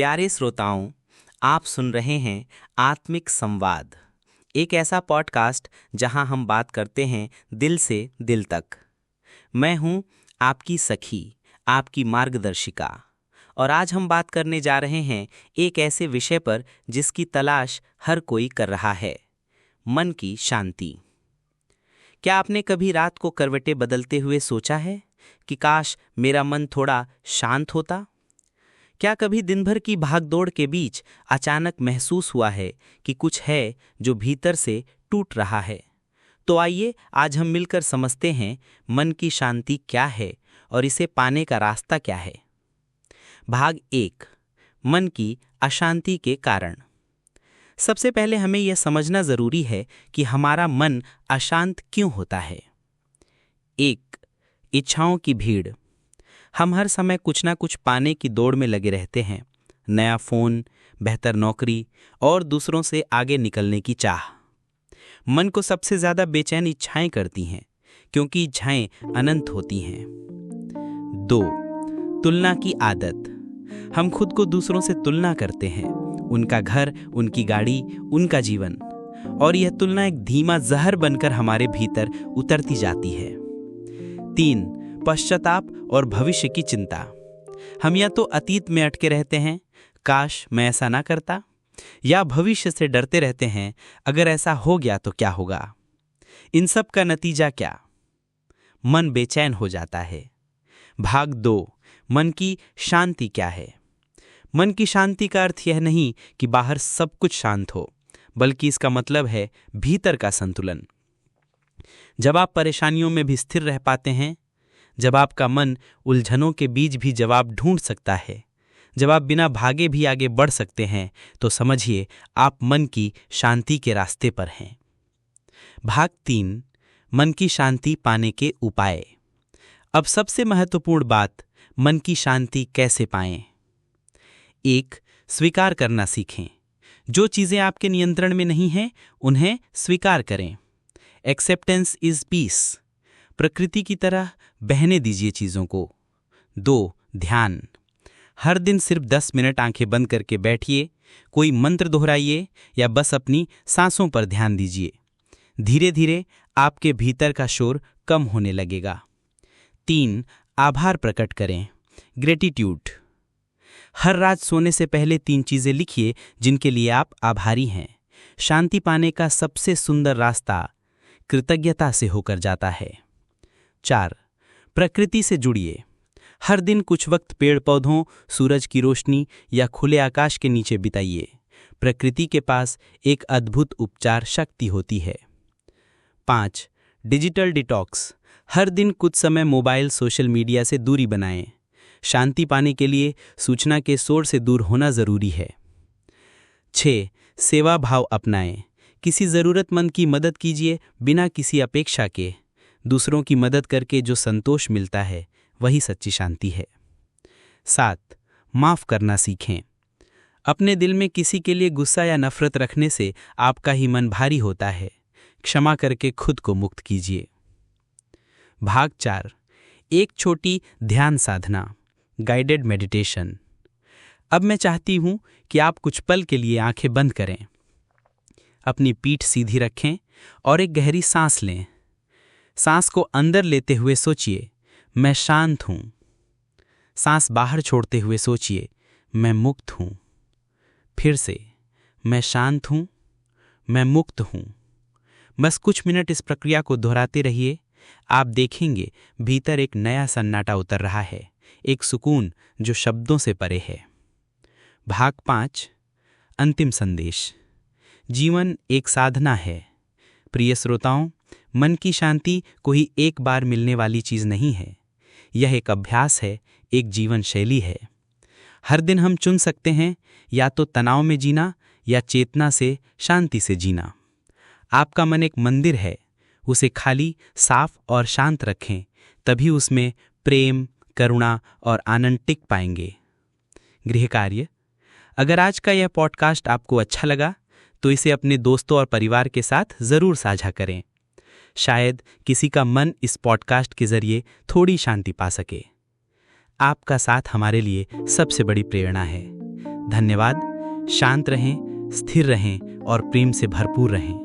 प्यारे श्रोताओं, आप सुन रहे हैं आत्मिक संवाद, एक ऐसा पॉडकास्ट जहां हम बात करते हैं दिल से दिल तक। मैं हूं आपकी सखी, आपकी मार्गदर्शिका, और आज हम बात करने जा रहे हैं एक ऐसे विषय पर जिसकी तलाश हर कोई कर रहा है, मन की शांति। क्या आपने कभी रात को करवटें बदलते हुए सोचा है कि काश मेरा मन थोड़ा शांत होता? क्या कभी दिन भर की भागदौड़ के बीच अचानक महसूस हुआ है कि कुछ है जो भीतर से टूट रहा है? तो आइए आज हम मिलकर समझते हैं मन की शांति क्या है और इसे पाने का रास्ता क्या है। भाग 1, मन की अशांति के कारण। सबसे पहले हमें यह समझना जरूरी है कि हमारा मन अशांत क्यों होता है। 1, इच्छाओं की भीड़। हम हर समय कुछ ना कुछ पाने की दौड़ में लगे रहते हैं। नया फोन, बेहतर नौकरी और दूसरों से आगे निकलने की चाह। मन को सबसे ज्यादा बेचैन इच्छाएं करती हैं, क्योंकि इच्छाएं अनंत होती हैं। 2, तुलना की आदत। हम खुद को दूसरों से तुलना करते हैं, उनका घर, उनकी गाड़ी, उनका जीवन, और यह तुलना एक धीमा जहर बनकर हमारे भीतर उतरती जाती है। 3, पश्चाताप और भविष्य की चिंता। हम या तो अतीत में अटके रहते हैं, काश मैं ऐसा ना करता, या भविष्य से डरते रहते हैं, अगर ऐसा हो गया तो क्या होगा। इन सब का नतीजा क्या? मन बेचैन हो जाता है। भाग 2, मन की शांति क्या है। मन की शांति का अर्थ यह नहीं कि बाहर सब कुछ शांत हो, बल्कि इसका मतलब है भीतर का संतुलन। जब आप परेशानियों में भी स्थिर रह पाते हैं, जब आपका मन उलझनों के बीच भी जवाब ढूंढ सकता है, जब आप बिना भागे भी आगे बढ़ सकते हैं, तो समझिए आप मन की शांति के रास्ते पर हैं। भाग 3, मन की शांति पाने के उपाय। अब सबसे महत्वपूर्ण बात, मन की शांति कैसे पाएं। 1, स्वीकार करना सीखें। जो चीजें आपके नियंत्रण में नहीं हैं, उन्हें स्वीकार करें। Acceptance is peace. प्रकृति की तरह बहने दीजिए चीजों को। 2, ध्यान। हर दिन सिर्फ 10 मिनट आंखें बंद करके बैठिए, कोई मंत्र दोहराइए या बस अपनी सांसों पर ध्यान दीजिए। धीरे धीरे आपके भीतर का शोर कम होने लगेगा। 3, आभार प्रकट करें। ग्रेटिट्यूड। हर रात सोने से पहले 3 चीजें लिखिए जिनके लिए आप आभारी हैं। शांति पाने का सबसे सुंदर रास्ता कृतज्ञता से होकर जाता है। 4, प्रकृति से जुड़िए। हर दिन कुछ वक्त पेड़ पौधों, सूरज की रोशनी या खुले आकाश के नीचे बिताइए। प्रकृति के पास एक अद्भुत उपचार शक्ति होती है। 5, डिजिटल डिटॉक्स। हर दिन कुछ समय मोबाइल, सोशल मीडिया से दूरी बनाएं। शांति पाने के लिए सूचना के शोर से दूर होना जरूरी है। 6, सेवा भाव अपनाएं। किसी जरूरतमंद की मदद कीजिए बिना किसी अपेक्षा के। दूसरों की मदद करके जो संतोष मिलता है, वही सच्ची शांति है। 7, माफ करना सीखें। अपने दिल में किसी के लिए गुस्सा या नफरत रखने से आपका ही मन भारी होता है। क्षमा करके खुद को मुक्त कीजिए। भाग 4, एक छोटी ध्यान साधना, गाइडेड मेडिटेशन। अब मैं चाहती हूं कि आप कुछ पल के लिए आंखें बंद करें, अपनी पीठ सीधी रखें और एक गहरी सांस लें। सांस को अंदर लेते हुए सोचिए, मैं शांत हूं। सांस बाहर छोड़ते हुए सोचिए, मैं मुक्त हूं। फिर से, मैं शांत हूं, मैं मुक्त हूं। बस कुछ मिनट इस प्रक्रिया को दोहराते रहिए। आप देखेंगे भीतर एक नया सन्नाटा उतर रहा है, एक सुकून जो शब्दों से परे है। भाग 5, अंतिम संदेश। जीवन एक साधना है। प्रिय श्रोताओं, मन की शांति कोई एक बार मिलने वाली चीज नहीं है। यह एक अभ्यास है, एक जीवन शैली है। हर दिन हम चुन सकते हैं या तो तनाव में जीना या चेतना से, शांति से जीना। आपका मन एक मंदिर है, उसे खाली, साफ और शांत रखें, तभी उसमें प्रेम, करुणा और आनंद टिक पाएंगे। गृह कार्य। अगर आज का यह पॉडकास्ट आपको अच्छा लगा तो इसे अपने दोस्तों और परिवार के साथ जरूर साझा करें। शायद किसी का मन इस पॉडकास्ट के जरिए थोड़ी शांति पा सके। आपका साथ हमारे लिए सबसे बड़ी प्रेरणा है। धन्यवाद। शांत रहें, स्थिर रहें और प्रेम से भरपूर रहें।